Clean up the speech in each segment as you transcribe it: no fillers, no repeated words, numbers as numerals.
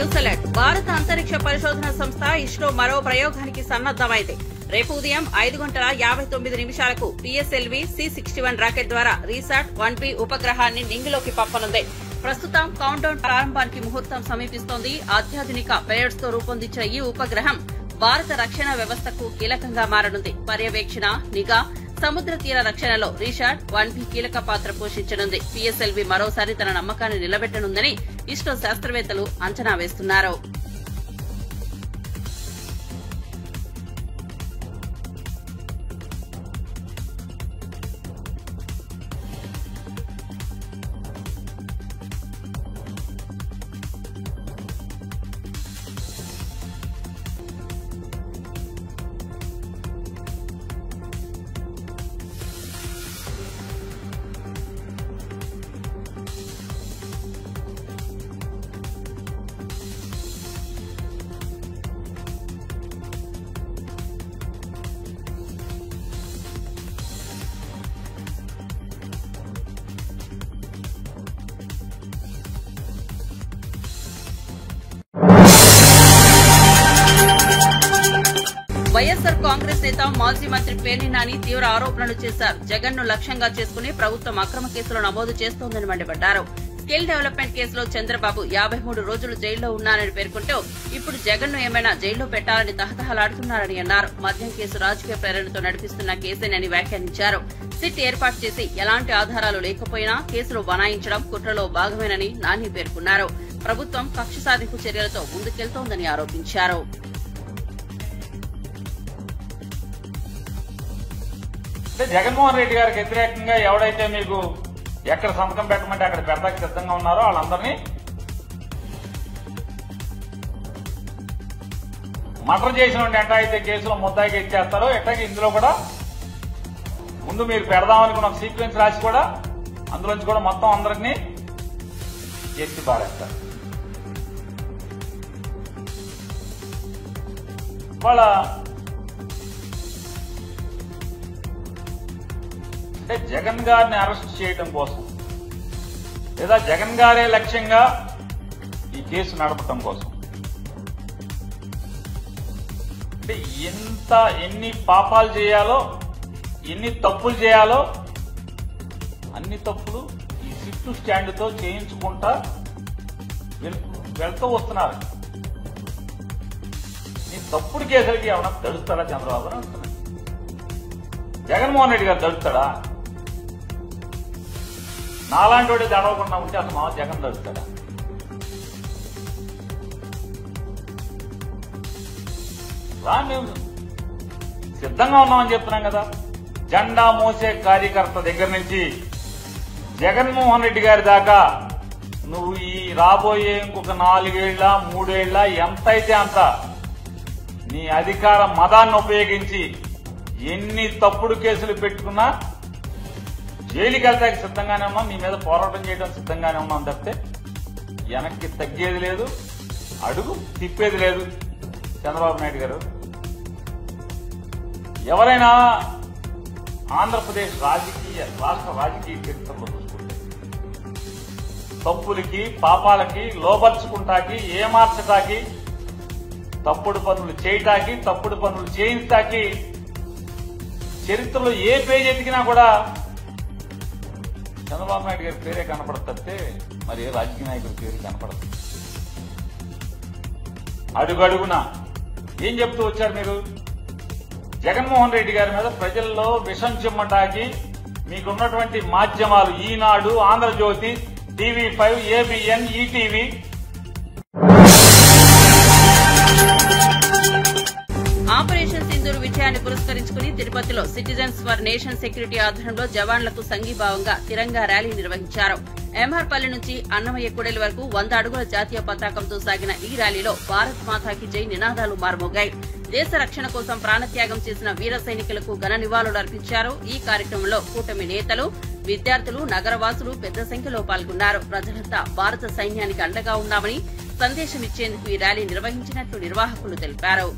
News alert. భారత అంతరిక్ష పరిశోధన సంస్థ ఇస్రో మరో ప్రయోగానికి సన్నద్దమైంది. రేపు ఉదయం 5:59 PSLV C61 రాకెట్ ద్వారా రీసాట్ 1B ఉపగ్రహాన్ని నింగిలోకి పంపనుంది. ప్రస్తుతం కౌంట్డౌన్ ప్రారంభానికి ముహూర్తం సమీపిస్తోంది. అత్యాధునిక పేలోడ్స్ తో రూపొందించిన ఈ ఉపగ్రహం భారత రక్షణ వ్యవస్థకు కీలకంగా మారనుంది. పర్యవేక్షణ, నిఘా, సముద్ర తీర రక్షణలో రీసాట్ 1B కీలక పాత్ర పోషించనుంది. PSLV మరోసారి తన నమ్మకాన్ని నిలబెట్టనుందని ఇస్రో శాస్త్రవేత్తలు అంచనా వేస్తున్నారు. వైఎస్సార్ కాంగ్రెస్ నేత మాజీ మంత్రి పేర్ని నాని తీవ్ర ఆరోపణలు చేశారు. జగన్ ను లక్ష్యంగా చేసుకుని ప్రభుత్వం అక్రమ కేసులు నమోదు చేస్తోందని మండిపడ్డారు. స్కిల్ డెవలప్మెంట్ కేసులో చంద్రబాబు 53 రోజులు జైల్లో ఉన్నారని పేర్కొంటూ ఇప్పుడు జగన్ ను ఏమైనా జైల్లో పెట్టాలని తహతహలాడుతున్నారని అన్నారు. మద్యం కేసు రాజకీయ ప్రేరణతో నడిపిస్తున్న కేసేనని వ్యాఖ్యానించారు. సిట్ ఏర్పాటు చేసి ఎలాంటి ఆధారాలు లేకపోయినా కేసులు బనాయించడం కుట్రలో భాగమేనని నాని పేర్కొన్నారు. ప్రభుత్వం కక్ష సాధింపు చర్యలతో ముందుకెళ్తోందని ఆరోపించారు. జగన్మోహన్ రెడ్డి గారికి వ్యతిరేకంగా ఎవడైతే మీకు ఎక్కడ సంతకం పెట్టమంటే అక్కడ పెడతాకి సిద్ధంగా ఉన్నారో వాళ్ళందరినీ మర్డర్ చేసిన ఎట్లా అయితే కేసులో ముద్దాయిగా ఇచ్చేస్తారో ఎట్లాగే ఇందులో కూడా ముందు మీరు పెడదామనుకున్న ఒక సీక్వెన్స్ రాసి కూడా అందులోంచి కూడా మొత్తం అందరినీ ఎత్తి పారేస్తారు. వాళ్ళ అంటే జగన్ గారిని అరెస్ట్ చేయడం కోసం లేదా జగన్ గారే లక్ష్యంగా ఈ కేసు నడపడం కోసం అంటే ఎన్ని పాపాలు చేయాలో, ఎన్ని తప్పులు చేయాలో అన్ని తప్పులు ఈ సిట్టు స్టాండ్తో చేయించుకుంటా వెళ్తూ వస్తున్నారు. ఈ తప్పుడు కేసులకి ఏమన్నా దడుస్తాడా చంద్రబాబు అని అంటున్నాడు. జగన్మోహన్ రెడ్డి గారు దడుస్తాడా? నాలాంటి వాడి దడవకుండా ఉంటే అసలు మా జగన్ దడుస్తాడా? మేము సిద్ధంగా ఉన్నామని చెప్తున్నాం కదా. జెండా మోసే కార్యకర్త దగ్గర నుంచి జగన్మోహన్ రెడ్డి గారి దాకా నువ్వు ఈ రాబోయే ఇంకొక 4 ఏళ్ల 3 ఏళ్ల ఎంతైతే అంత నీ అధికార మదాన్ని ఉపయోగించి ఎన్ని తప్పుడు కేసులు పెట్టుకున్నా జైలుకి వెళ్తాకి సిద్ధంగానే ఉన్నాం. నీ మీద పోరాటం చేయడం సిద్ధంగానే ఉన్నాం తప్పితే వెనక్కి తగ్గేది లేదు, అడుగు తిప్పేది లేదు. చంద్రబాబు నాయుడు గారు ఎవరైనా ఆంధ్రప్రదేశ్ రాష్ట్ర రాజకీయ చరిత్రలో చూసుకుంటే తప్పులకి పాపాలకి లోబర్చుకుంటాకి, ఏమార్చటాకి, తప్పుడు పనులు చేయటాకి, తప్పుడు పనులు చేయించటాకి చరిత్రలో ఏ పేజీ ఎతికినా కూడా చంద్రబాబు నాయుడు గారి పేరే కనపడతే మరి ఏ రాజకీయ నాయకుడి పేరు కనపడదు. అడుగడుగునా ఏం చెప్తూ వచ్చారు మీరు? జగన్మోహన్ రెడ్డి గారి మీద ప్రజల్లో విషం చిమ్మటాకి మీకున్నటువంటి మాధ్యమాలు Eenadu, Andhrajyothy, TV5, ABN, ETV operation Sindoor విజయాన్ని పురస్కరించుకుని తిరుపతిలో సిటిజన్స్ ఫర్ నేషన్ సెక్యూరిటీ ఆధ్వర్యంలో జవాన్లకు సంఘీభావంగా తిరంగా ర్యాలీ నిర్వహించారు. ఎంఆర్పల్లి నుంచి అన్నమయ్య కూడలి వరకు 100 అడుగుల జాతీయ పతాకంతో సాగిన ఈ ర్యాలీలో భారత్ మాతాకి జై నినాదాలు మార్మోగాయి. దేశ రక్షణ కోసం ప్రాణత్యాగం చేసిన వీర సైనికులకు ఘన నివాళులు అర్పించారు. ఈ కార్యక్రమంలో కూటమి నేతలు, విద్యార్థులు, నగరవాసులు పెద్ద సంఖ్యలో పాల్గొన్నారు. ప్రజలంతా భారత సైన్యానికి అండగా ఉన్నామని సందేశమిచ్చేందుకు ఈ ర్యాలీ నిర్వహించినట్లు నిర్వాహకులు తెలిపారు.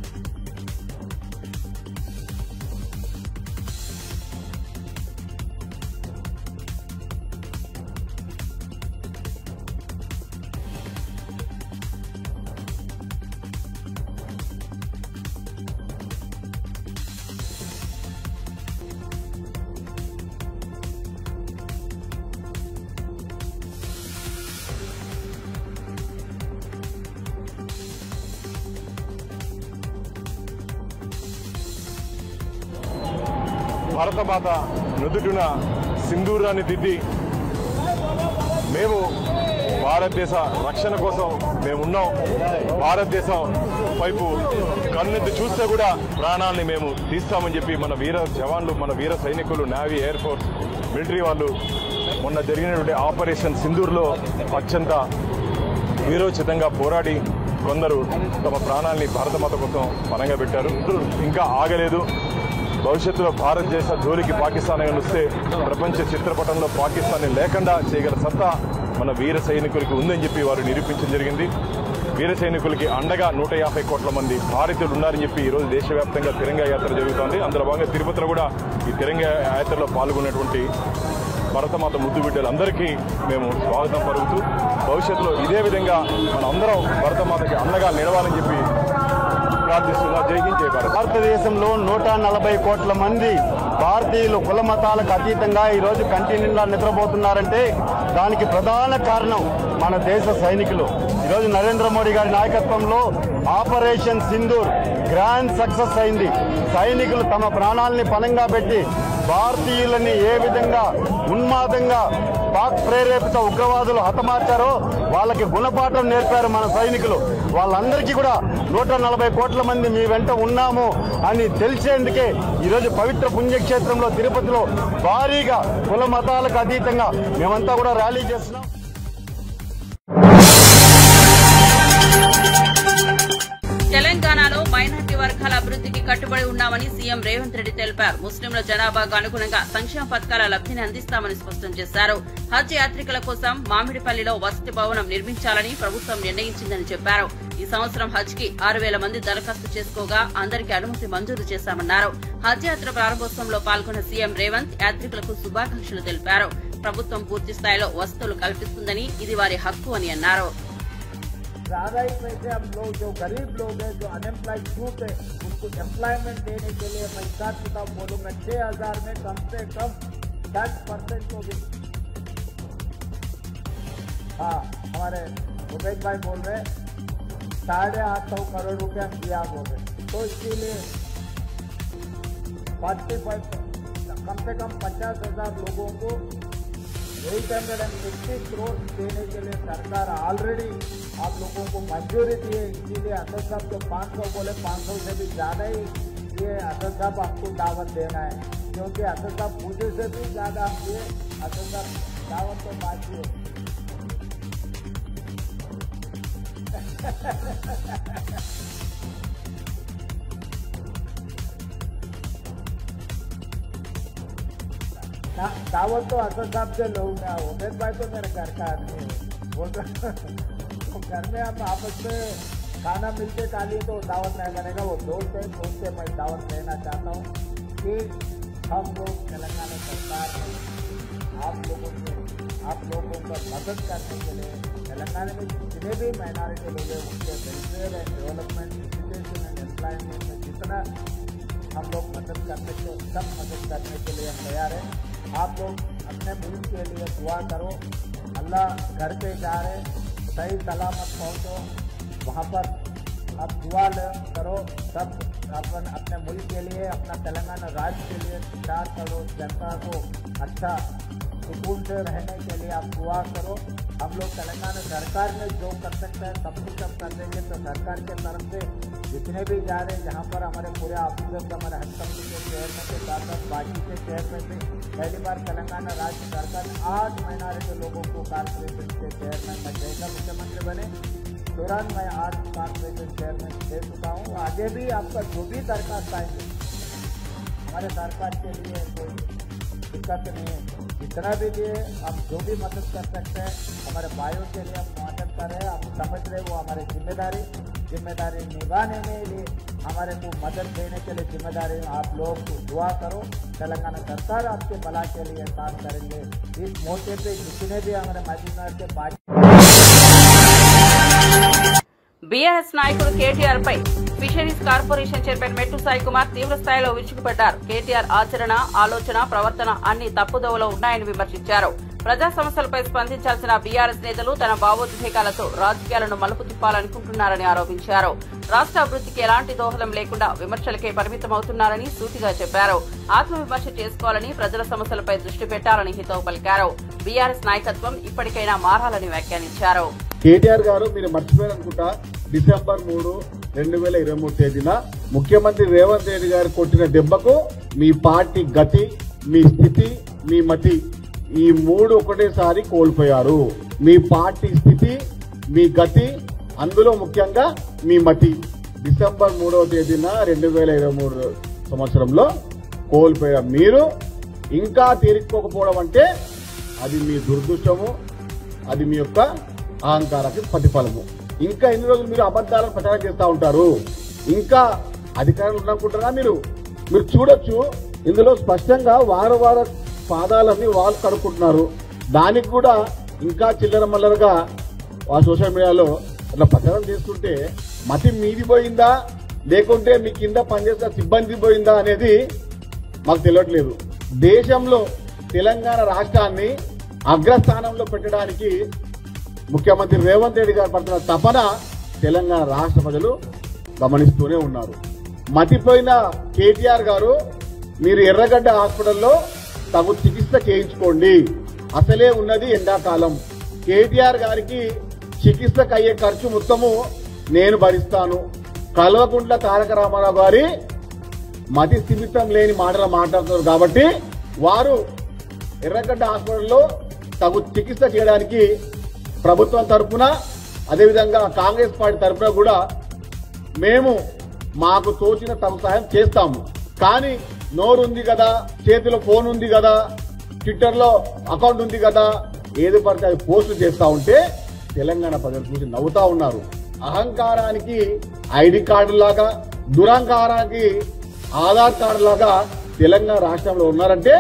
భారతమాత నుదుటిన సింధూరాన్ని దిద్ది మేము భారతదేశ రక్షణ కోసం మేమున్నాం, భారతదేశం వైపు కన్నెత్తి చూస్తే కూడా ప్రాణాలని మేము తీస్తామని చెప్పి మన వీర జవాన్లు, మన వీర సైనికులు, నేవీ, ఎయిర్ ఫోర్స్, మిలిటరీ వాళ్ళు మొన్న జరిగినటువంటి ఆపరేషన్ సింధూర్లో అత్యంత వీరోచితంగా పోరాడి కొందరు తమ ప్రాణాలని భారతమాత కోసం పణంగా పెట్టారు. ఇంకా ఆగలేదు. భవిష్యత్తులో భారతదేశ జోలికి పాకిస్తాన్ వస్తే ప్రపంచ చిత్రపటంలో పాకిస్తాన్ని లేకుండా చేయగల సత్తా మన వీర సైనికులకి ఉందని చెప్పి వారు నిరూపించడం జరిగింది. వీర సైనికులకి అండగా 150 కోట్ల మంది భారతీయులు ఉన్నారని చెప్పి ఈరోజు దేశవ్యాప్తంగా తిరంగా యాత్ర జరుగుతోంది. అందులో భాగంగా తిరుపతిలో కూడా ఈ తిరంగా యాత్రలో పాల్గొన్నటువంటి భరతమాత ముద్దు బిడ్డలందరికీ మేము స్వాగతం పలుకుతూ భవిష్యత్తులో ఇదే విధంగా మనందరం భరతమాతకి అండగా నిలవాలని చెప్పి ప్రార్థిస్తున్నా. జై హింద్, జై భారత్. భారతదేశంలో 140 కోట్ల మంది భారతీయులు కుల మతాలకు అతీతంగా ఈరోజు కంటి నిండా నిద్రపోతున్నారంటే దానికి ప్రధాన కారణం మన దేశ సైనికులు. ఈరోజు నరేంద్ర మోడీ గారి నాయకత్వంలో ఆపరేషన్ సింధూర్ గ్రాండ్ సక్సెస్ అయింది. సైనికులు తమ ప్రాణాలని పణంగా పెట్టి భారతీయులని ఏ విధంగా ఉన్మాదంగా పాక్ ప్రేరేపిత ఉగ్రవాదులు హతమార్చారో వాళ్ళకి గుణపాఠం నేర్పారు మన సైనికులు. వాళ్ళందరికీ కూడా 140 కోట్ల మంది మీ వెంట ఉన్నాము అని తెలిసేందుకే ఈరోజు పవిత్ర పుణ్యక్షేత్రంలో తిరుపతిలో భారీగా కుల మతాలకు అతీతంగా మేమంతా కూడా ర్యాలీ చేస్తున్నాం. తెలంగాణలో మైనార్టీ వర్గాల అభివృద్ధికి కట్టుబడి ఉన్నామని సీఎం రేవంత్ రెడ్డి తెలిపారు. ముస్లింల జనాభాకు అనుగుణంగా సంక్షేమ పథకాల లబ్ధిని అందిస్తామని స్పష్టం చేశారు. హజ్ యాత్రికుల కోసం మామిడిపల్లిలో వసతి భవనం నిర్మించాలని ప్రభుత్వం నిర్ణయించిందని చెప్పారు. ఈ సంవత్సరం హజ్ కి 6,000 మంది దరఖాస్తు చేసుకోగా అందరికీ అనుమతి మంజూరు చేశామన్నారు. హజ్ యాత్ర ప్రారంభోత్సవంలో పాల్గొన్న సీఎం రేవంత్ యాత్రికులకు శుభాకాంక్షలు తెలిపారు. ప్రభుత్వం పూర్తి స్థాయిలో వసతులు కల్పిస్తుందని ఇది వారి హక్కు అని అన్నారు. ज़्यादा ही पैसे हम लोग जो गरीब लोग हैं, जो अनएम्प्लॉयड ग्रुप है, उनको एम्प्लॉयमेंट देने के लिए मैं हिसाब किताब बोलूँगा 6,000 में कम से कम 10% को भी। हाँ, हमारे उदय भाई बोल रहे 850 करोड़ रुपया दिया बोल रहे, तो इसीलिए 45 कम से कम 50,000 लोगों को 850 करोड़ देने के लिए सरकार ऑलरेडी आप लोगों को मंजूरी दी है। इसीलिए अतर साहब जो 500 बोले 500 से भी ज़्यादा ही ये अतर साहब आपको दावत देना है, क्योंकि अतर साहब पूछे से भी ज़्यादा हम ये अतर साहब दावत तो बाकी है। दावत तो अतर साहब से लोग ना हो, उमेश भाई तो मेरे घर का आदमी है, वो तो घर में हम आपस में खाना मिलते खाली तो दावत नहीं करेगा, वो दोस्त है, दोस्त से मैं दावत देना चाहता हूँ कि हम लोग तेलंगाना सरकार आप लोगों का मदद करने के लिए तेलंगाना में जितने भी माइनॉरिटी लोग हैं उनके welfare and development, education and employment में जितना हम लोग मदद करने के सब मदद करने के लिए तैयार हैं। आप लोग अपने मुल्क के लिए दुआ करो, अल्लाह घर पे जा रहे सही सलामत पहुँचो, वहाँ पर आप दुआ करो सब अपने मुल्क के लिए, अपना तेलंगाना राज्य के लिए 4 करोड़ जनता को अच्छा सुकून से रहने के लिए आप दुआ करो। हम लोग तेलंगाना सरकार में जो कर सकते हैं सब कुछ अब कर देंगे, तो सरकार के तरफ से जितने भी जा रहे हैं जहाँ पर हमारे पूरे ऑफिसर्स हमारे हज कमेटी के चेयरमैन के साथ साथ बाकी के चेयरमैन भी पहली बार तेलंगाना राज्य सरकार ने 8 माइनॉरिटी लोगों को कारपोरेशन के चेयरमैन में जैसा मुख्यमंत्री बने तुरंत मैं 8 कारपोरेशन चेयरमैन दे चुका हूँ। आगे भी आपका जो भी दरखास्त आएंगे हमारे सरकार के लिए कोई दिक्कत नहीं है, जितना भी लिए हम जो भी मदद कर सकते हैं हमारे भाइयों के लिए हम मदद कर रहे हैं। आप समझ रहे वो हमारी जिम्मेदारी निभाने में लिए हमारे को मदद देने के लिए जिम्मेदारी आप लोग दुआ करो, तेलंगाना सरकार आपके भला के लिए काम करेंगे। इस मौके पे जितने भी हमारे मजदूर के पार्टी బీఆర్ఎస్ నాయకుడు కేటీఆర్ పై ఫిషరీస్ కార్పొరేషన్ చైర్మన్ మెట్టు సాయి కుమార్ తీవ్ర స్థాయిలో విరుచుకుపడ్డారు. కేటీఆర్ ఆచరణ, ఆలోచన, ప్రవర్తన అన్ని తప్పుదోవలో ఉన్నాయని విమర్శించారు. ప్రజా సమస్యలపై స్పందించాల్సిన బీఆర్ఎస్ నేతలు తన భావోద్వేగాలతో రాజకీయాలను మలుపు తిప్పాలనుకుంటున్నారని ఆరోపించారు. రాష్ట్ర అభివృద్ధికి ఎలాంటి దోహదం లేకుండా విమర్శలకే పరిమితమవుతున్నారని సూటిగా చెప్పారు. ఆత్మవిమర్శ చేసుకోవాలని, ప్రజల సమస్యలపై దృష్టి పెట్టాలని హితవు పలికారు. బీఆర్ఎస్ నాయకత్వం ఇప్పటికైనా మారాలని వ్యాఖ్యానించారు. కేటీఆర్ గారు మీరు మర్చిపోయారనుకుంటా, డిసెంబర్ 3, 2023 తేదీన ముఖ్యమంత్రి రేవంత్ రెడ్డి గారు కొట్టిన దెబ్బకు మీ పార్టీ గతి, మీ స్థితి, మీ మతి ఈ 3 ఒకటేసారి కోల్పోయారు. మీ పార్టీ స్థితి, మీ గతి, అందులో ముఖ్యంగా మీ మతి డిసెంబర్ 3వ తేదీన 2023 సంవత్సరంలో కోల్పోయారు. మీరు ఇంకా తీరుకోకపోవడం అంటే అది మీ దురదృష్టము, అది మీ యొక్క అహంకారానికి ప్రతిఫలము. ఇంకా ఎన్ని రోజులు మీరు అబద్ధాలను ప్రచారం చేస్తూ ఉంటారు? ఇంకా అధికారులు ఉన్నారనుకుంటారా? మీరు చూడొచ్చు, ఇందులో స్పష్టంగా వార పాదాలన్నీ వాళ్ళు కడుక్కుంటున్నారు. దానికి కూడా ఇంకా చిల్లర మల్లరగా ఆ సోషల్ మీడియాలో అట్లా ప్రచారం చేస్తుంటే మతి మీది పోయిందా లేకుంటే మీ కింద పనిచేసిన సిబ్బంది పోయిందా అనేది మాకు తెలియట్లేదు. దేశంలో తెలంగాణ రాష్ట్రాన్ని అగ్రస్థానంలో పెట్టడానికి ముఖ్యమంత్రి రేవంత్ రెడ్డి గారు పడుతున్న తపన తెలంగాణ రాష్ట్ర ప్రజలు గమనిస్తూనే ఉన్నారు. మతిపోయిన కేటీఆర్ గారు, మీరు ఎర్రగడ్డ హాస్పిటల్లో తగు చికిత్స చేయించుకోండి. అసలే ఉన్నది ఎండాకాలం. కేటీఆర్ గారికి చికిత్సకు అయ్యే ఖర్చు మొత్తము నేను భరిస్తాను. కల్వకుంట్ల తారక రామారావు గారి మతి స్థిమితం లేని మాటలు మాట్లాడుతున్నారు కాబట్టి వారు ఎర్రగడ్డ హాస్పిటల్లో తగు చికిత్స చేయడానికి ప్రభుత్వం తరఫున, అదేవిధంగా కాంగ్రెస్ పార్టీ తరఫున కూడా మేము మాకు తోచిన తగు సహాయం చేస్తాము. కానీ నోరు ఉంది కదా, చేతిలో ఫోన్ ఉంది కదా, ట్విట్టర్లో అకౌంట్ ఉంది కదా, ఏది పడితే అది పోస్టులు చేస్తా ఉంటే తెలంగాణ ప్రజలు చూసి నవ్వుతా ఉన్నారు. అహంకారానికి ఐడి కార్డు లాగా, దురహంకారానికి ఆధార్ కార్డు లాగా తెలంగాణ రాష్ట్రంలో ఉన్నారంటే.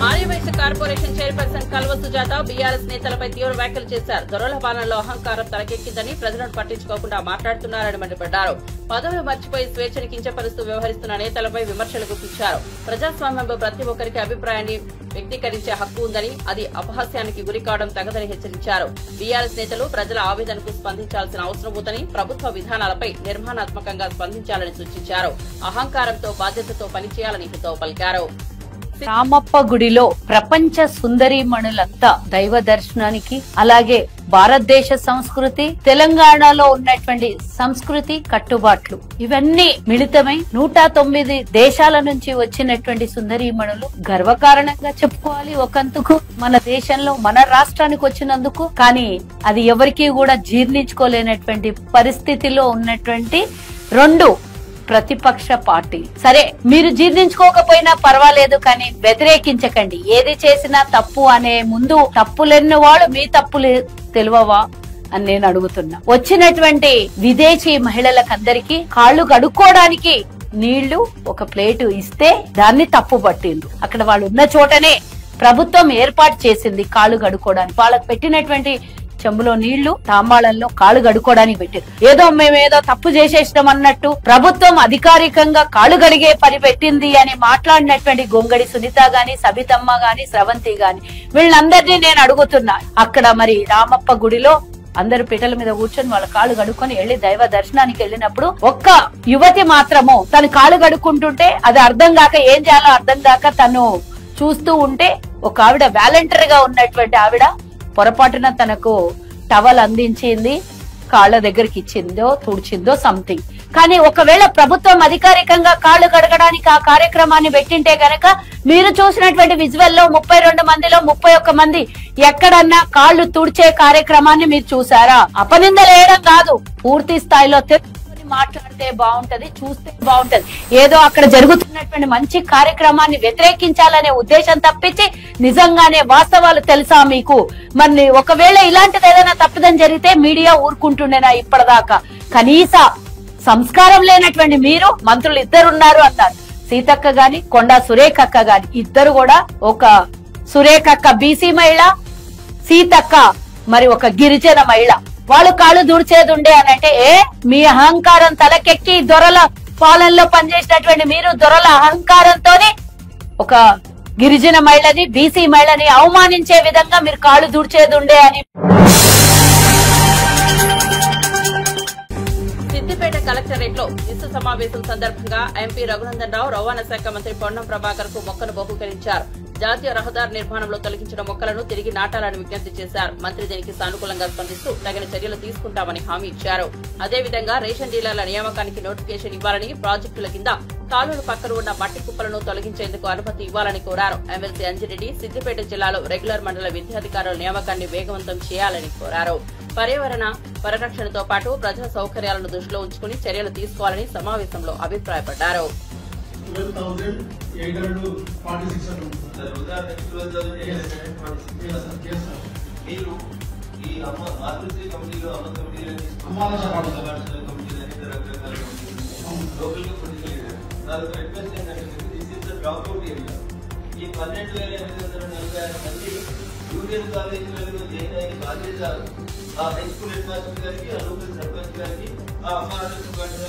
Aryavaishya corporation chairperson Kalva Sujatha BRS నేతలపై తీవ్ర వ్యాఖ్యలు చేశారు. దొరల పాలనలో అహంకారం తలకెక్కిందని, ప్రజలను పట్టించుకోకుండా మాట్లాడుతున్నారని మండిపడ్డారు. పదవులు మర్చిపోయి స్వేచ్ఛను కించపరుస్తూ వ్యవహరిస్తున్న నేతలపై విమర్శలు గుప్పించారు. ప్రజాస్వామ్యంలో ప్రతి ఒక్కరికి అభిప్రాయాన్ని వ్యక్తీకరించే హక్కు ఉందని, అది అపహాస్యానికి గురికావడం తగదని హెచ్చరించారు. బీఆర్ఎస్ నేతలు ప్రజల ఆవేదనకు స్పందించాల్సిన అవసరం ఉందని, ప్రభుత్వ విధానాలపై నిర్మాణాత్మకంగా స్పందించాలని సూచించారు. అహంకారంతో బాధ్యతతో పనిచేయాలని హితవు పలికారు. రామప్ప గుడిలో ప్రపంచ సుందరీమణులంతా దైవ దర్శనానికి, అలాగే భారతదేశ సంస్కృతి, తెలంగాణలో ఉన్నటువంటి సంస్కృతి కట్టుబాట్లు ఇవన్నీ మిళితమై 109 దేశాల నుంచి వచ్చినటువంటి సుందరీమణులు గర్వకారణంగా చెప్పుకోవాలి ఒకందుకు మన దేశంలో, మన రాష్ట్రానికి వచ్చినందుకు. కానీ అది ఎవరికీ కూడా జీర్ణించుకోలేనటువంటి పరిస్థితిలో ఉన్నటువంటి 2 ప్రతిపక్ష పార్టీ. సరే, మీరు జీర్ణించుకోకపోయినా పర్వాలేదు, కానీ వ్యతిరేకించకండి. ఏది చేసినా తప్పు అనే ముందు తప్పులెన్న వాళ్ళు మీ తప్పులు తెలియవా అని నేను అడుగుతున్నా. వచ్చినటువంటి విదేశీ మహిళలకందరికీ కాళ్లు కడుక్కోవడానికి నీళ్లు ఒక ప్లేటు ఇస్తే దాన్ని తప్పు పట్టిండ్రు. అక్కడ వాళ్ళు ఉన్న చోటనే ప్రభుత్వం ఏర్పాటు చేసింది కాళ్లు కడుక్కోవడానికి. వాళ్ళకు పెట్టినటువంటి చెంబులో నీళ్లు తాంబాళంలో కాళ్ళు గడుకోవడానికి పెట్టారు. ఏదో మేమేదో తప్పు చేసేసినాం అన్నట్టు ప్రభుత్వం అధికారికంగా కాళ్ళు గడిగే పని పెట్టింది అని మాట్లాడినటువంటి గొంగడి సునీత గాని, సబితమ్మ గాని, స్రవంతి గాని, వీళ్ళందరినీ నేను అడుగుతున్నా. అక్కడ మరి రామప్ప గుడిలో అందరు పీటల మీద కూర్చొని వాళ్ళ కాళ్ళు గడుక్కొని వెళ్లి దైవ దర్శనానికి వెళ్ళినప్పుడు ఒక్క యువతి మాత్రము తన కాళ్ళు గడుక్కుంటుంటే అది అర్థం కాక, ఏం చేయాలో అర్థం కాక తను చూస్తూ ఉంటే ఒక ఆవిడ వాలంటీర్ గా ఉన్నటువంటి ఆవిడ పొరపాటున తనకు టవల్ అందించింది, కాళ్ల దగ్గరికి ఇచ్చిందో తుడిచిందో సంథింగ్. కానీ ఒకవేళ ప్రభుత్వం అధికారికంగా కాళ్లు కడగడానికి ఆ కార్యక్రమాన్ని పెట్టింటే గనక మీరు చూసినటువంటి విజువల్ లో 32 మందిలో 31 మంది ఎక్కడన్నా కాళ్లు తుడిచే కార్యక్రమాన్ని మీరు చూసారా? అపనిందలేయడం కాదు, పూర్తి స్థాయిలో మాట్లాడితే బాగుంటది, చూస్తే బాగుంటది. ఏదో అక్కడ జరుగుతున్నటువంటి మంచి కార్యక్రమాన్ని వ్యతిరేకించాలనే ఉద్దేశం తప్పించి నిజంగానే వాస్తవాలు తెలుసా మీకు? మరి ఒకవేళ ఇలాంటిది ఏదైనా తప్పిదం జరిగితే మీడియా ఊరుకుంటుండేనా ఇప్పటిదాకా? కనీస సంస్కారం లేనటువంటి మీరు మంత్రులు 2 ఉన్నారు అన్నారు. సీతక్క గాని, కొండా సురేఖక్క గాని, ఇద్దరు కూడా, ఒక సురేఖక్క బీసీ మహిళ, సీతక్క మరి ఒక గిరిజన మహిళ. వాళ్ళు కాళ్ళు దుడిచేది ఉండే అనంటే మీ అహంకారం తలకెక్కి దొరల పాలనలో పనిచేసినటువంటి మీరు దొరల అహంకారంతోనే ఒక గిరిజన మహిళని బీసీ మహిళని అవమానించే విధంగా మీరు కాళ్ళు దూడ్చేదుండే అని. సిద్దిపేట కలెక్టరేట్ లో ఇసు సమావేశం సందర్భంగా ఎంపీ రఘునందన్ రావు రవాణా శాఖ మంత్రి పొన్నం ప్రభాకర్ కు మొక్కను బహూకరించారు. జాతీయ రహదారి నిర్మాణంలో తొలగించిన మొక్కలను తిరిగి నాటాలని విజ్ఞప్తి చేశారు. మంత్రి దీనికి సానుకూలంగా స్పందిస్తూ తగిన చర్యలు తీసుకుంటామని హామీ ఇచ్చారు. అదేవిధంగా రేషన్ డీలర్ల నియామకానికి నోటిఫికేషన్ ఇవ్వాలని, ప్రాజెక్టుల కింద కాలువల పక్కన ఉన్న మట్టి కుప్పలను తొలగించేందుకు అనుమతి ఇవ్వాలని కోరారు. ఎమ్మెల్సీ అంజిరెడ్డి సిద్దిపేట జిల్లాలో రెగ్యులర్ మండల విద్యాధికారుల నియామకాన్ని వేగవంతం చేయాలని కోరారు. పర్యావరణ పరిరక్షణతో పాటు ప్రజా సౌకర్యాలను దృష్టిలో ఉంచుకుని చర్యలు తీసుకోవాలని సమావేశంలో అభిప్రాయపడ్డారు. ఈ 12,846 మంది యూనియన్ కాలేజీలలో జాయిన్ అయిన బాధ్యత ఆ హై స్కూల్ హెడ్ మాస్టర్ గారికి, ఆ లోకల్ సర్పంచ్ గారికి, ఆ అమ్మాయి కమిటీ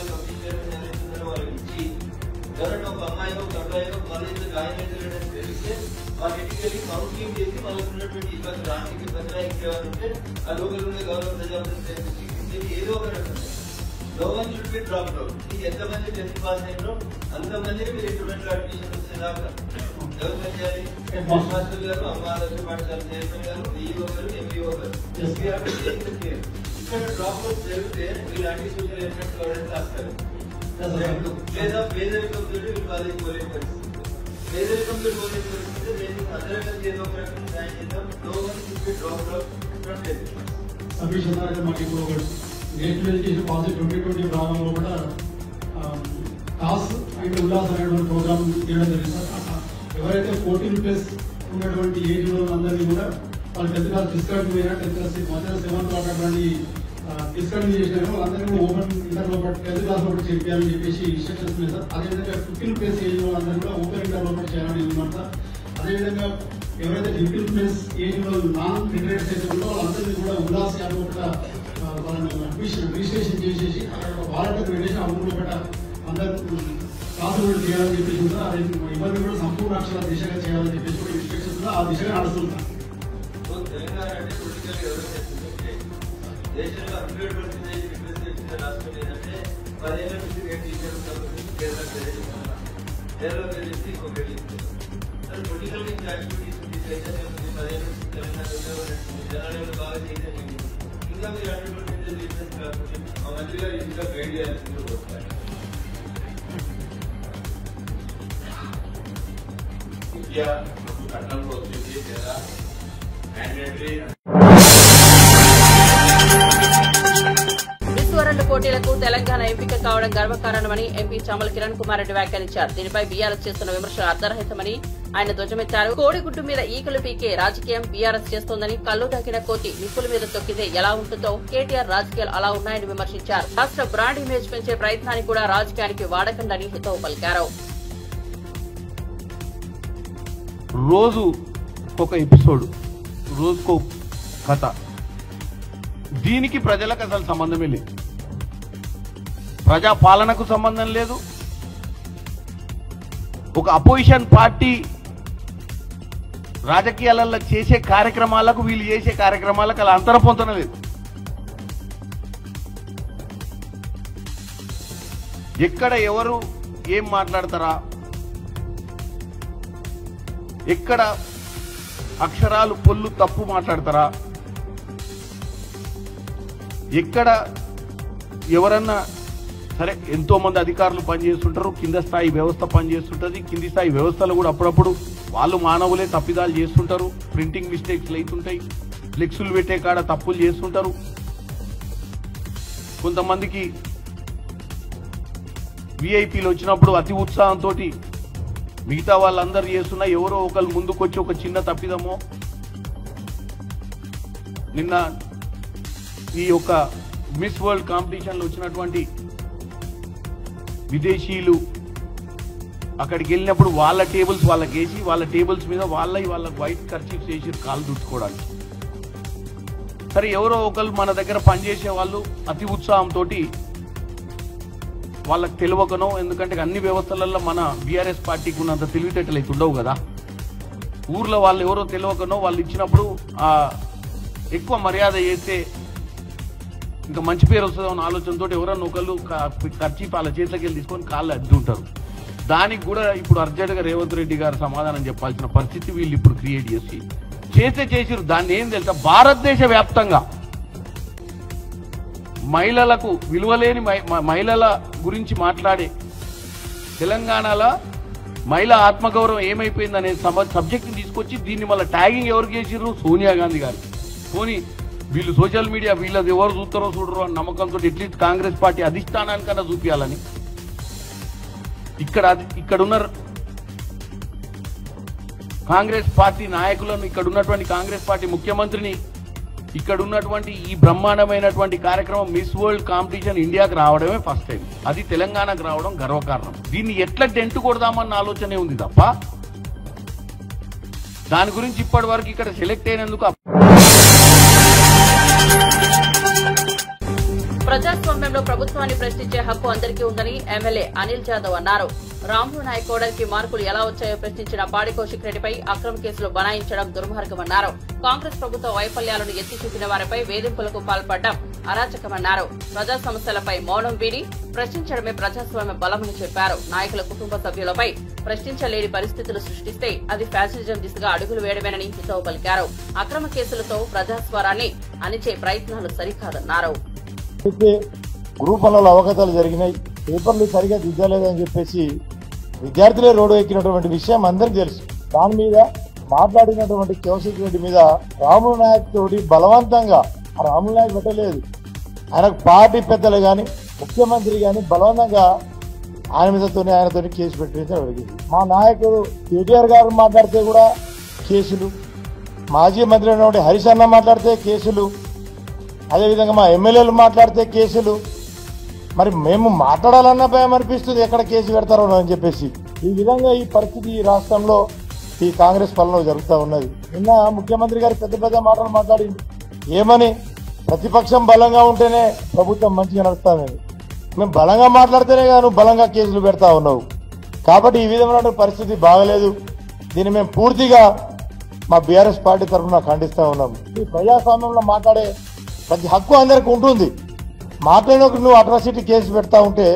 వాళ్ళకి ఇచ్చి ఎవరైనా ఒక అమ్మాయి ఒక అబ్బాయి కాలేజీలో జాయిన్ అయితే తెలిస్తే వాళ్ళు ఇంటికి కౌన్సిలింగ్ చేసి వాళ్ళకు ఉన్నటువంటి ఇబ్బంది రానికి ఇబ్బంది ఇంకేమంటే ఆ లోకల్ ఉండే గౌరవ ప్రజాప్రతినిధి ఏదో ఒక రకంగా no one should be dropped out. ఈ ఎంతమంది 10th పాస్ అయినో అంతమందిని మీరు ఇంటర్మీడియట్ అడ్మిషన్ వచ్చేదాకా ఎవరు చేయాలి? హెడ్ మాస్టర్ గారు, అమ్మాయి పాఠశాల చైర్మన్ గారు, ఈఓ గారు, ఎంఈఓ గారు, ఎస్పీఆర్ ఇక్కడ డ్రాప్ అవుట్ జరిగితే వీళ్ళంటి సోషల్ ఎఫెక్ట్ ఎవరైనా రాస్తారు లేదా పేదరికంతో వీళ్ళు కాలేజీ పోలే పరిస్థితి. పేదరికంతో పోలే పరిస్థితి అందరికీ ఏదో ఒక రకంగా సాయం చేద్దాం. no one should be dropped out from education. National education policy 2020 ప్రారంభంలో కూడా టాస్ అండ్ ఉల్లాస్ అనేటువంటి ప్రోగ్రామ్ చేయడం జరిగింది సార్. ఎవరైతే 14+ ఉన్నటువంటి ఏజ్ అందరినీ కూడా వాళ్ళు 10th క్లాస్ డిస్కంటిన్యూ అయినా 10th క్లాస్ మధ్యలో 7th ఉన్నటువంటి డిస్కంటిన్యూ చేసినారు. వాళ్ళందరినీ కూడా ఓపెన్ ఇంటర్ లో 10th క్లాస్ లో చేయాలని చెప్పేసి ఇన్స్ట్రక్షన్స్ ఉన్నాయి సార్. అదేవిధంగా 15+ ఏజ్ వాళ్ళందరూ కూడా ఓపెన్ ఇంటర్ లో చేయాలని ఉన్నాం సార్. అదేవిధంగా ఎవరైతే 15+ ఏజ్ లో నాన్ రిటైర్డ్ అయితే ఉందో వాళ్ళందరినీ కూడా ఉల్లాస్ యాప్ కూడా అడ్మిషన్ రిజిస్ట్రేషన్ చేసేసి అక్కడ వాలంటీర్ పెట్టేసి ఆ ఊళ్ళో పెట్ట అందరూ క్లాసులు కూడా చేయాలని చెప్పేసి కూడా ఇవన్నీ కూడా సంపూర్ణ అక్షర దిశగా చేయాలని చెప్పేసి కూడా ఇన్స్ట్రక్షన్స్ కూడా ఆ దిశగా నడుస్తుంటారు. తెలంగాణ అంటే పొలిటికల్ ఎవరైతే దేశంలో 100% రాష్ట్రం ఏంటంటే 10 ఏళ్ళ నుంచి రేట్ కేరళ తెలిసి ఇంకొక పొలిటికల్ యాక్టివిటీస్ 10 ఏళ్ళ నుంచి తెలంగాణ జనాలు బాగా చేయాలి. ఇంకా మీరు కాకపోతే మా మంత్రి గారు ఇంకా గైడ్ చేయాల్సింది వస్తారు. విద్య కట్టడంలో వచ్చేసి లేదా మ్యాండేటరీ విశ్వరణ పోటీలకు తెలంగాణ ఎంపిక కావడం గర్వకారణమని ఎంపీ చామల కిరణ్ కుమార్ రెడ్డి వ్యాఖ్యానించారు. దీనిపై బీఆర్ఎస్ చేస్తున్న విమర్శలు అర్ధరహితమని ఆయన ధ్వజమెత్తారు. కోడిగుడ్డు మీద ఈకలు పీకే రాజకీయం బీఆర్ఎస్ చేస్తోందని, కళ్ళు దాకిన కోతి నిప్పుల మీద తొక్కితే ఎలా ఉంటుందో కేటీఆర్ రాజకీయాలు అలా ఉన్నాయని విమర్శించారు. రాష్ట్ర బ్రాండ్ ఇమేజ్ పెంచే ప్రయత్నాన్ని కూడా రాజకీయానికి వాడకండని హితవు పలికారు. రోజు ఒక ఎపిసోడ్, రోజుకో కథ, దీనికి ప్రజలకు అసలు సంబంధమే లేదు. ప్రజా పాలనకు సంబంధం లేదు. ఒక అపోజిషన్ పార్టీ రాజకీయాలలో చేసే కార్యక్రమాలకు వీళ్ళు చేసే కార్యక్రమాలకు అలా అంతరం పొందలేదు. ఎక్కడ ఎవరు ఏం మాట్లాడతారా, ఎక్కడ అక్షరాలు పొల్లు తప్పు మాట్లాడతారా, ఎక్కడ ఎవరన్నా సరే ఎంతో మంది అధికారులు పనిచేస్తుంటారు, కింద స్థాయి వ్యవస్థ పనిచేస్తుంటది. కింది స్థాయి వ్యవస్థలు కూడా అప్పుడప్పుడు వాళ్ళు మానవులే తప్పిదాలు చేస్తుంటారు, ప్రింటింగ్ మిస్టేక్స్ అవుతుంటాయి, ఫ్లెక్సులు పెట్టే కాడ తప్పులు చేస్తుంటారు. కొంతమందికి విఐపీలు వచ్చినప్పుడు అతి ఉత్సాహంతో మిగతా వాళ్ళందరూ చేస్తున్నా ఎవరో ఒకరు ముందుకొచ్చి ఒక చిన్న తప్పిదమో, నిన్న ఈ యొక్క మిస్ వరల్డ్ కాంపిటీషన్ లో వచ్చినటువంటి విదేశీయులు అక్కడికి వెళ్ళినప్పుడు వాళ్ళ టేబుల్స్ వాళ్ళకి వేసి వాళ్ళ టేబుల్స్ మీద వాళ్ళకి వైట్ కర్చీఫ్స్ వేసి కాలు దుట్టుకోవడానికి. సరే ఎవరో ఒకరు మన దగ్గర పనిచేసే వాళ్ళు అతి ఉత్సాహంతో వాళ్ళకి తెలియకనో, ఎందుకంటే అన్ని వ్యవస్థలలో మన బీఆర్ఎస్ పార్టీకి ఉన్నంత తెలివితేటలు అయితే ఉండవు కదా, ఊర్లో వాళ్ళు ఎవరో తెలియకనో వాళ్ళు ఇచ్చినప్పుడు ఎక్కువ మర్యాద చేస్తే ఇంకా మంచి పేరు వస్తుందో ఆలోచనతో ఎవరన్నా ఒకళ్ళు ఖర్చు వాళ్ళ చేతిలోకి వెళ్ళి తీసుకొని కాళ్ళు అద్దుంటారు. దానికి కూడా ఇప్పుడు అర్జెంట్గా రేవంత్ రెడ్డి గారు సమాధానం చెప్పాల్సిన పరిస్థితి వీళ్ళు ఇప్పుడు క్రియేట్ చేసిరు. దాన్ని ఏం తెలుసా, భారతదేశ వ్యాప్తంగా మహిళలకు విలువలేని మహిళల గురించి మాట్లాడే తెలంగాణలో మహిళా ఆత్మగౌరవం ఏమైపోయిందనే సబ్జెక్ట్ తీసుకొచ్చి దీన్ని మళ్ళీ ట్యాగింగ్ ఎవరు చేసిర్రు, సోనియా గాంధీ గారు. పోనీ వీళ్ళు సోషల్ మీడియా వీళ్ళది ఎవరు చూస్తారో చూడరు అని నమ్మకంతో అట్లీస్ట్ కాంగ్రెస్ పార్టీ అధిష్టానానికన్నా చూపించాలని ఇక్కడున్న కాంగ్రెస్ పార్టీ నాయకులను, ఇక్కడ ఉన్నటువంటి కాంగ్రెస్ పార్టీ ముఖ్యమంత్రిని, ఇక్కడ ఉన్నటువంటి ఈ బ్రహ్మాండమైనటువంటి కార్యక్రమం మిస్ వరల్డ్ కాంపిటీషన్ ఇండియాకి రావడమే ఫస్ట్ టైం. అది తెలంగాణకు రావడం గర్వకారణం. దీన్ని ఎట్లా డెంట్ కొడదామన్న ఆలోచనే ఉంది తప్ప దాని గురించి ఇప్పటి వరకు ఇక్కడ సెలెక్ట్ అయినందుకు. ప్రజాస్వామ్యంలో ప్రభుత్వాన్ని ప్రశ్నించే హక్కు అందరికీ ఉందని ఎమ్మెల్యే అనిల్ జాదవ్ అన్నారు. రాములు నాయక్ కోడలికి మార్కులు ఎలా వచ్చాయో ప్రశ్నించిన పాడి కౌశిక్ రెడ్డిపై అక్రమ కేసులు బనాయించడం దుర్మార్గమన్నారు. కాంగ్రెస్ ప్రభుత్వ వైఫల్యాలను ఎత్తి చూపిన వారిపై వేధింపులకు పాల్పడడం అరాచకమన్నారు. ప్రజా సమస్యలపై మౌనం వీడి ప్రశ్నించడమే ప్రజాస్వామ్య బలమని చెప్పారు. నాయకుల కుటుంబ సభ్యులపై ప్రశ్నించలేని పరిస్థితులు సృష్టిస్తే అది ఫ్యాసిజం దిశగా అడుగులు వేయడమేనని హితవు పలికారు. అక్రమ కేసులతో ప్రజాస్వరాన్ని అణిచే ప్రయత్నాలు సరికాదన్నారు. గ్రూపులలో అవగతాలు జరిగినాయి, పేపర్లు సరిగా దిద్దలేదని చెప్పేసి విద్యార్థులే రోడ్డు ఎక్కినటువంటి విషయం అందరికీ తెలుసు. దాని మీద మాట్లాడినటువంటి కౌశిక్ రెడ్డి మీద రాములు నాయక్ తోటి బలవంతంగా, రాములు నాయక్ పెట్టలేదు, ఆయనకు పార్టీ పెద్దలు గాని ముఖ్యమంత్రి గాని బలవంతంగా ఆయనతో కేసు పెట్టడం జరిగింది. మా నాయకుడు కేటీఆర్ గారు మాట్లాడితే కూడా కేసులు, మాజీ మంత్రి అయినటువంటి హరీష్ అన్న మాట్లాడితే కేసులు, అదేవిధంగా మా ఎమ్మెల్యేలు మాట్లాడితే కేసులు. మరి మేము మాట్లాడాలన్న భయం అనిపిస్తుంది, ఎక్కడ కేసు పెడతారో అని చెప్పేసి. ఈ విధంగా ఈ పరిస్థితి ఈ రాష్ట్రంలో ఈ కాంగ్రెస్ పాలనలో జరుగుతూ ఉన్నది. నిన్న ముఖ్యమంత్రి గారు పెద్ద పెద్ద మాటలు మాట్లాడింది. ఏమని, ప్రతిపక్షం బలంగా ఉంటేనే ప్రభుత్వం మంచిగా నడుస్తామని. మేము బలంగా మాట్లాడితేనే కాదు బలంగా కేసులు పెడతా ఉన్నావు. కాబట్టి ఈ విధమైన పరిస్థితి బాగలేదు. దీన్ని మేము పూర్తిగా మా బీఆర్ఎస్ పార్టీ తరఫున ఖండిస్తా ఉన్నాం. ఈ ప్రజాస్వామ్యంలో మాట్లాడే ప్రతి హక్కు అందరికి ఉంటుంది. మాట్లాడినప్పుడు నువ్వు అట్రాసిటీ కేసు పెడతా ఉంటే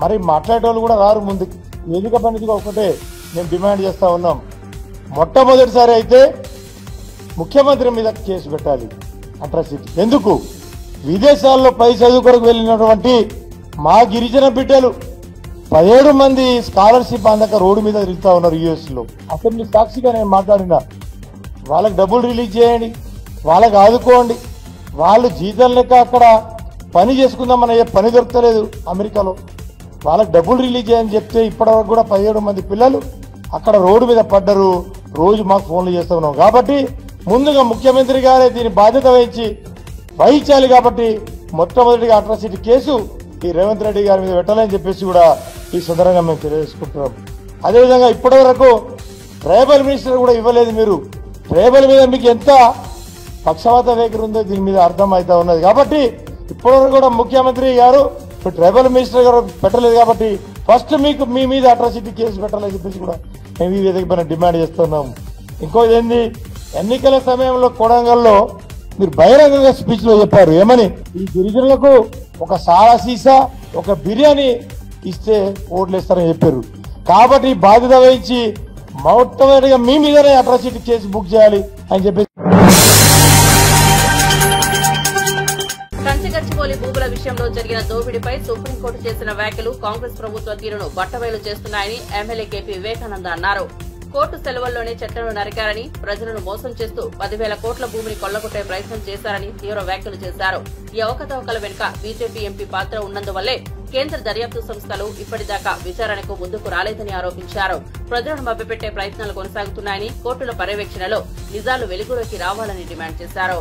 మరి మాట్లాడేటోళ్ళు కూడా రారు ముందుకు. వేదిక పనిదిగా ఒకటే మేము డిమాండ్ చేస్తా ఉన్నాం. మొట్టమొదటిసారి అయితే ముఖ్యమంత్రి మీద కేసు పెట్టాలి అట్రాసిటీ. ఎందుకు? విదేశాల్లో పై చదువు కొరకు వెళ్ళినటువంటి మా గిరిజన బిడ్డలు 17 మంది స్కాలర్షిప్ అందక రోడ్డు మీద తిరుగుతా ఉన్నారు యుఎస్ లో. అసెంబ్లీ సాక్షిగా నేను మాట్లాడినా, వాళ్ళకి డబ్బులు రిలీజ్ చేయండి, వాళ్ళకి ఆదుకోండి. వాళ్ళు జీతం లెక్క అక్కడ పని చేసుకుందామని పని దొరకలేదు అమెరికాలో. వాళ్ళకి డబ్బులు రిలీజ్ చేయని చెప్తే ఇప్పటివరకు కూడా 17 మంది పిల్లలు అక్కడ రోడ్డు మీద పడ్డరు. రోజు మాకు ఫోన్లు చేస్తూ ఉన్నాం. కాబట్టి ముందుగా ముఖ్యమంత్రి గారే దీని బాధ్యత వహించాలి. కాబట్టి మొట్టమొదటిగా అట్రాసిటీ కేసు ఈ రేవంత్ రెడ్డి గారి మీద పెట్టాలని చెప్పేసి కూడా ఈ సందర్భంగా మేము తెలియజేసుకుంటున్నాం. అదేవిధంగా ఇప్పటి వరకు ట్రైబల్ మినిస్టర్ కూడా ఇవ్వలేదు. మీరు ట్రైబల్ మీద మీకు ఎంత పక్షపాత వైఖరి ఉందో దీని మీద అర్థం అవుతా ఉన్నది. కాబట్టి ఇప్పటివరకు కూడా ముఖ్యమంత్రి గారు ట్రైబల్ మినిస్టర్ గారు పెట్టలేదు. కాబట్టి ఫస్ట్ మీకు మీ మీద అట్రాసిటీ కేసు పెట్టాలని చెప్పేసి కూడా మేము ఈ వేదిక పైన డిమాండ్ చేస్తున్నాం. ఇంకోటి ఏంది, ఎన్నికల సమయంలో కొడంగల్లో మీరు బహిరంగంగా స్పీచ్ లో చెప్పారు. ఏమని, ఈ గిరిజనులకు ఒక సారా సీసా ఒక బిర్యానీ ఇస్తే ఓట్లు ఇస్తారని చెప్పారు. కాబట్టి బాధ్యత వహించి మొట్టమొదటిగా మీ మీదనే అట్రాసిటీ కేసు బుక్ చేయాలి అని చెప్పేసి. కంచిగచ్చిబౌలి భూముల విషయంలో జరిగిన దోపిడీపై సుప్రీంకోర్టు చేసిన వ్యాఖ్యలు కాంగ్రెస్ ప్రభుత్వ తీరును బట్టబయలు చేస్తున్నాయని ఎమ్మెల్యే కేపీ వివేకానంద అన్నారు. కోర్టు సెలవుల్లోనే చెట్లను నరికారని, ప్రజలను మోసం చేస్తూ 10,000 కోట్ల భూమిని కొల్లగొట్టే ప్రయత్నం చేశారని తీవ్ర వ్యాఖ్యలు చేశారు. ఈ అవకతవకల వెనుక బీజేపీ ఎంపీ పాత్ర ఉన్నందువల్లే కేంద్ర దర్యాప్తు సంస్థలు ఇప్పటిదాకా విచారణకు ముందుకు రాలేదని ఆరోపించారు. ప్రజలను మభ్యపెట్టే ప్రయత్నాలు కొనసాగుతున్నాయని, కోర్టుల పర్యవేక్షణలో నిజాలు వెలుగులోకి రావాలని డిమాండ్ చేశారు.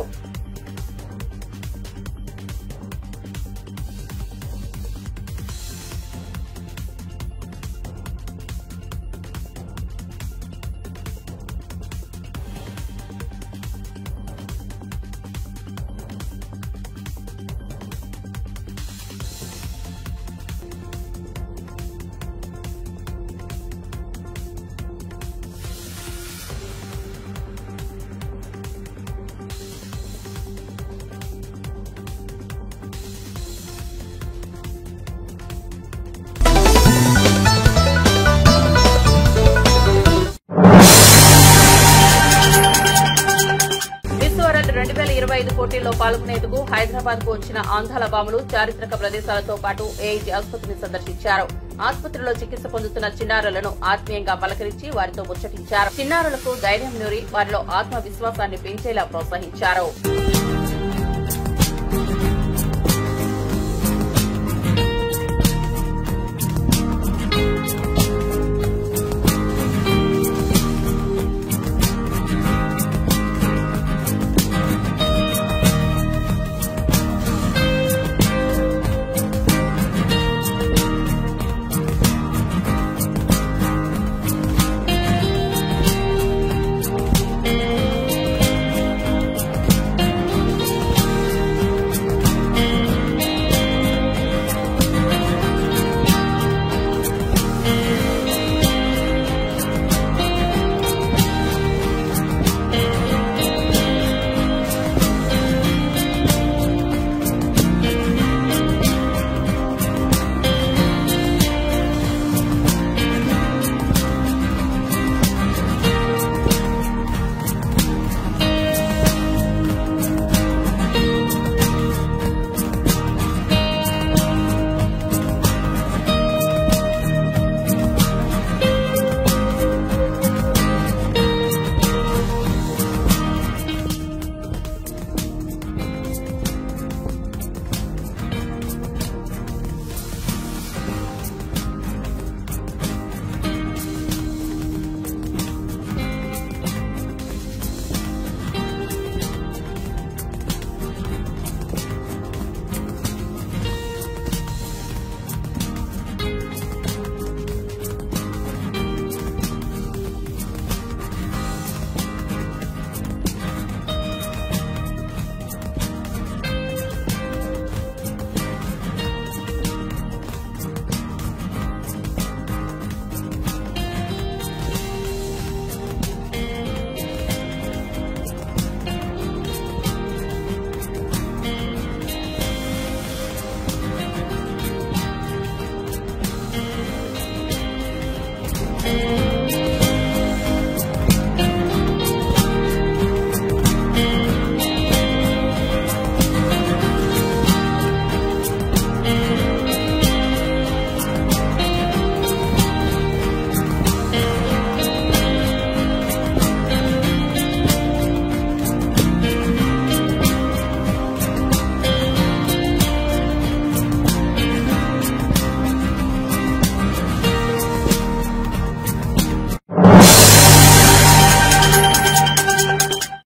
కార్యక్రమంలో పాల్గొనేందుకు హైదరాబాద్ కు వచ్చిన ఆంధ్రాల బాములు చారిత్రక ప్రదేశాలతో పాటు ఏఐజీ ఆసుపత్రిని సందర్శించారు. ఆసుపత్రిలో చికిత్స పొందుతున్న చిన్నారులను ఆత్మీయంగా పలకరించి వారితో ముచ్చటించారు. చిన్నారులకు ధైర్యం నూరి వారిలో ఆత్మవిశ్వాసాన్ని పెంచేలా ప్రోత్సహించారు.